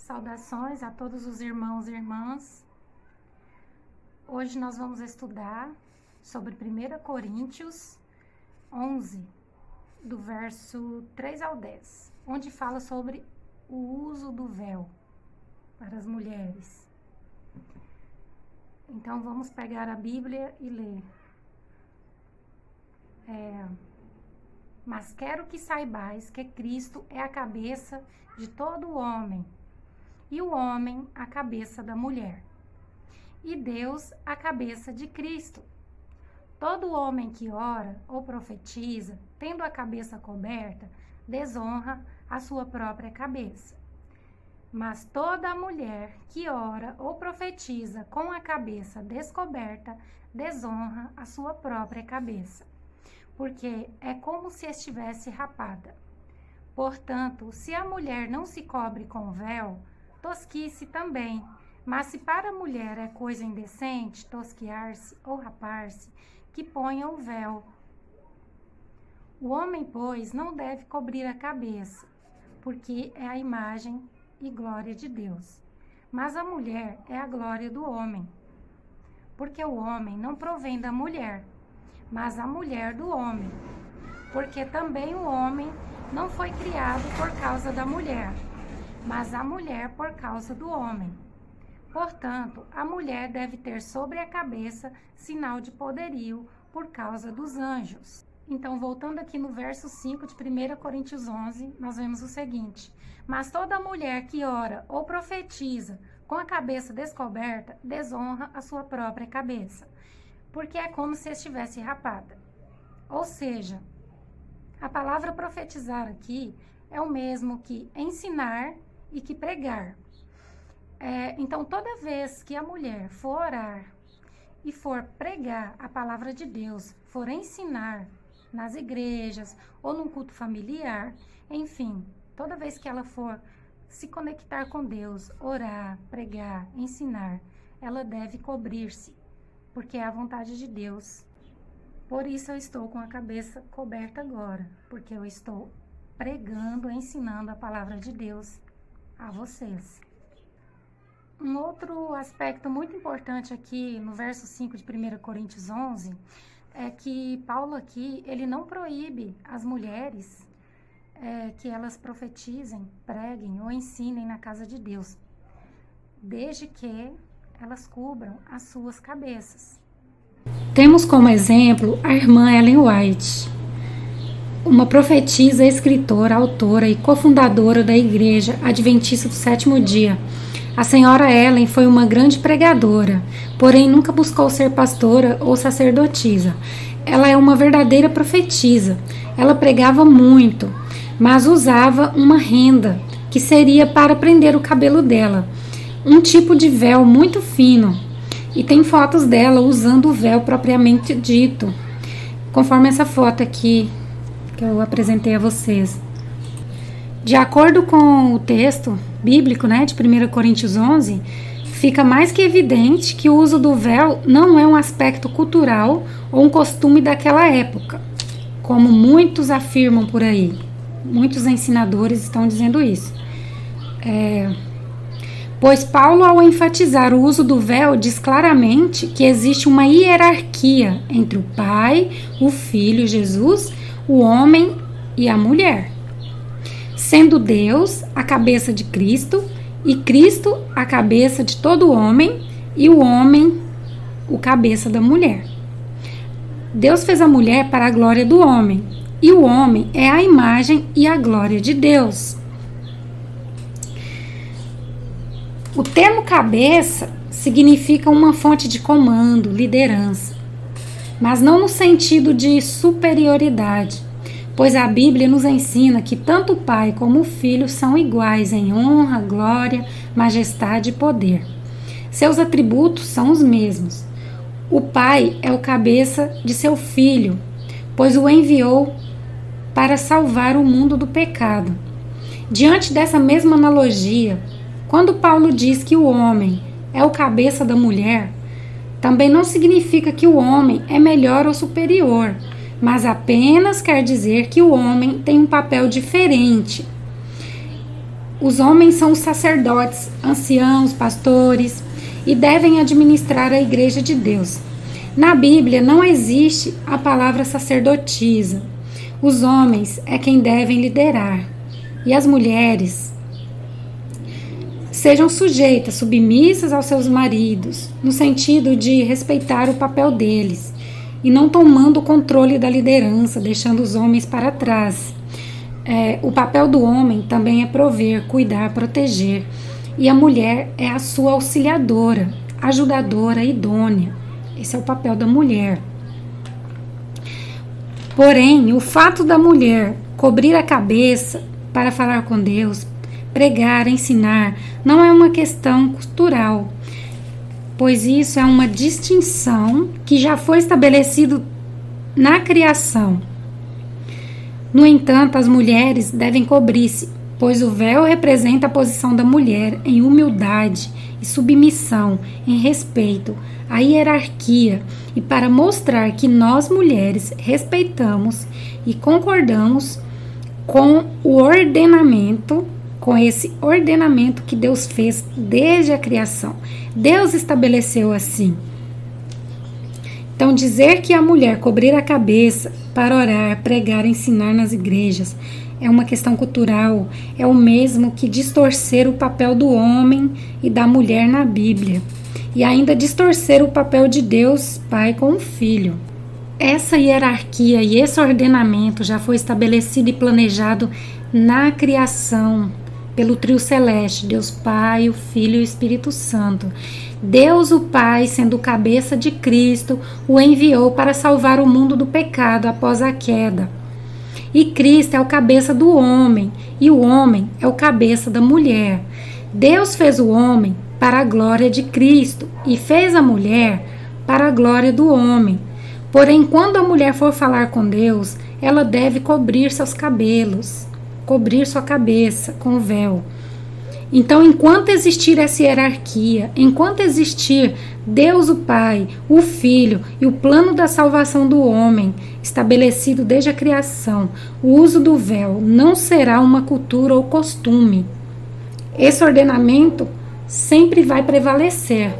Saudações a todos os irmãos e irmãs. Hoje nós vamos estudar sobre 1 Coríntios 11, do verso 3 ao 10, onde fala sobre o uso do véu para as mulheres. Então vamos pegar a Bíblia e ler. Mas quero que saibais que Cristo é a cabeça de todo homem, e o homem a cabeça da mulher, e Deus a cabeça de Cristo. Todo homem que ora ou profetiza, tendo a cabeça coberta, desonra a sua própria cabeça. Mas toda mulher que ora ou profetiza com a cabeça descoberta, desonra a sua própria cabeça, porque é como se estivesse rapada. Portanto, se a mulher não se cobre com véu, tosquice também. Mas se para a mulher é coisa indecente tosquiar-se ou rapar-se, que ponha o véu. O homem, pois, não deve cobrir a cabeça, porque é a imagem e glória de Deus. Mas a mulher é a glória do homem, porque o homem não provém da mulher, mas a mulher do homem. Porque também o homem não foi criado por causa da mulher, mas a mulher por causa do homem. Portanto, a mulher deve ter sobre a cabeça sinal de poderio por causa dos anjos. Então, voltando aqui no verso 5 de 1 Coríntios 11, nós vemos o seguinte: mas toda mulher que ora ou profetiza com a cabeça descoberta, desonra a sua própria cabeça, porque é como se estivesse rapada. Ou seja, a palavra profetizar aqui é o mesmo que ensinar e que pregar. Então, toda vez que a mulher for orar e for pregar a palavra de Deus, for ensinar nas igrejas ou num culto familiar, enfim, toda vez que ela for se conectar com Deus, orar, pregar, ensinar, ela deve cobrir-se, porque é a vontade de Deus. Por isso eu estou com a cabeça coberta agora, porque eu estou pregando, ensinando a palavra de Deus a vocês. Um outro aspecto muito importante aqui no verso 5 de 1 Coríntios 11 é que Paulo aqui, ele não proíbe as mulheres que elas profetizem, preguem ou ensinem na casa de Deus, desde que elas cubram as suas cabeças. Temos como exemplo a irmã Ellen White, uma profetisa, escritora, autora e cofundadora da Igreja Adventista do Sétimo Dia. A senhora Ellen foi uma grande pregadora, porém nunca buscou ser pastora ou sacerdotisa. Ela é uma verdadeira profetisa. Ela pregava muito, mas usava uma renda, que seria para prender o cabelo dela, um tipo de véu muito fino, e tem fotos dela usando o véu propriamente dito, conforme essa foto aqui que eu apresentei a vocês. De acordo com o texto bíblico, de 1 Coríntios 11, fica mais que evidente que o uso do véu não é um aspecto cultural ou um costume daquela época, como muitos afirmam por aí. Muitos ensinadores estão dizendo isso. Pois Paulo, ao enfatizar o uso do véu, diz claramente que existe uma hierarquia entre o Pai, o Filho, Jesus, o homem e a mulher, sendo Deus a cabeça de Cristo e Cristo a cabeça de todo homem e o homem o cabeça da mulher. Deus fez a mulher para a glória do homem e o homem é a imagem e a glória de Deus. O termo cabeça significa uma fonte de comando, liderança, mas não no sentido de superioridade, pois a Bíblia nos ensina que tanto o Pai como o Filho são iguais em honra, glória, majestade e poder. Seus atributos são os mesmos. O Pai é o cabeça de seu Filho, pois o enviou para salvar o mundo do pecado. Diante dessa mesma analogia, quando Paulo diz que o homem é o cabeça da mulher, também não significa que o homem é melhor ou superior, mas apenas quer dizer que o homem tem um papel diferente Os homens são os sacerdotes, anciãos, pastores e devem administrar a igreja de Deus. Na Bíblia não existe a palavra sacerdotisa. Os homens é quem devem liderar. E as mulheres sejam sujeitas, submissas aos seus maridos, no sentido de respeitar o papel deles e não tomando o controle da liderança, deixando os homens para trás. O papel do homem também é prover, cuidar, proteger. E a mulher é a sua auxiliadora, ajudadora, idônea. Esse é o papel da mulher. Porém, o fato da mulher cobrir a cabeça para falar com Deus, pregar, ensinar, não é uma questão cultural, pois isso é uma distinção que já foi estabelecido na criação. No entanto, as mulheres devem cobrir-se, pois o véu representa a posição da mulher em humildade e submissão, em respeito à hierarquia e para mostrar que nós mulheres respeitamos e concordamos com o ordenamento, com esse ordenamento que Deus fez desde a criação. Deus estabeleceu assim. Então, dizer que a mulher cobrir a cabeça para orar, pregar, ensinar nas igrejas é uma questão cultural, é o mesmo que distorcer o papel do homem e da mulher na Bíblia, e ainda distorcer o papel de Deus Pai com o Filho. Essa hierarquia e esse ordenamento já foi estabelecido e planejado na criação pelo trio celeste, Deus Pai, o Filho e o Espírito Santo. Deus, o Pai, sendo cabeça de Cristo, o enviou para salvar o mundo do pecado após a queda. E Cristo é o cabeça do homem, e o homem é o cabeça da mulher. Deus fez o homem para a glória de Cristo e fez a mulher para a glória do homem. Porém, quando a mulher for falar com Deus, ela deve cobrir seus cabelos, cobrir sua cabeça com o véu. Então, enquanto existir essa hierarquia, enquanto existir Deus o Pai, o Filho e o plano da salvação do homem, estabelecido desde a criação, o uso do véu não será uma cultura ou costume. Esse ordenamento sempre vai prevalecer.